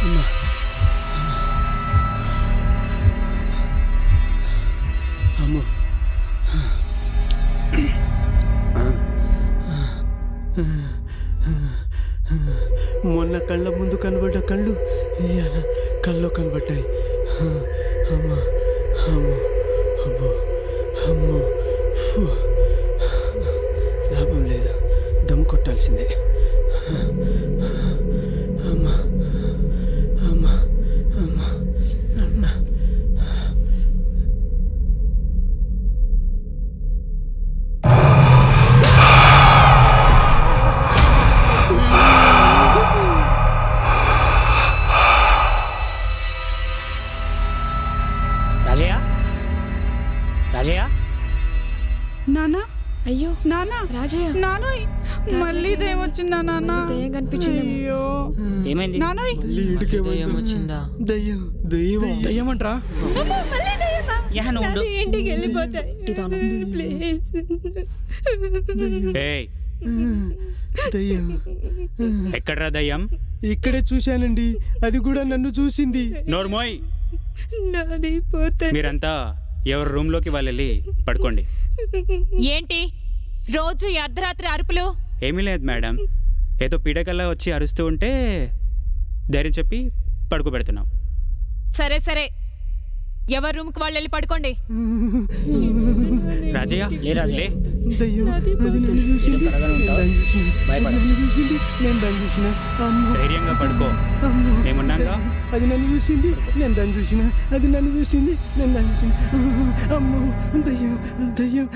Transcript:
అమ్మో మొన్న కళ్ళ ముందు కనబడ్డ కళ్ళు ఇవాళ కళ్ళు కనబడ్డాయి. అమ్మా అమ్మో అమ్మో అమ్మో లాభం లేదు, దమ్ కొట్టాల్సిందే. అమ్మా అమ్మా అమ్మా అమ్మా రాజయ్య రాజయ్య నానా అయ్యో నానా రాజయ్య నానోయ్ మళ్ళీ దయ్యమొచ్చిందా నాన్న? దయ్యం కనిపించింది. అయ్యో ఏమైంది? నానోయ్ దయ్యం వచ్చిందా? దయ్యం దయ్యం దయ్యమంట్రా? ఇంటికి వెళ్ళిపోతాయి దయ్యం ఎక్కడ్రా దయ్యం? ఇక్కడే చూశానండి, అది కూడా నన్ను చూసింది. నోర్మోయ్, మీరంతా ఎవరి రూమ్ లోకి వెళ్ళి పడుకోండి. ఏంటి రోజు ఈ అర్ధరాత్రి అరుపులు? ఏమీ లేదు మేడం, ఏదో పీడకల్లా వచ్చి అరుస్తూ ఉంటే ధైర్యం చెప్పి పడుకోబెడుతున్నాం. సరే సరే, ఎవరి రూమ్కి వాళ్ళు వెళ్ళి పడుకోండి. రాజయ్య లే. దయ్యం అది నన్ను చూసింది, నేను దాన్ని చూసిన. ధైర్యంగా పడుకో, మేమున్నాగా. అది నన్ను చూసింది, నేను దాన్ని చూసిన. అది నన్ను చూసింది, నేను దాన్ని చూసిన. అమ్మో దయ్యం దయ్యం.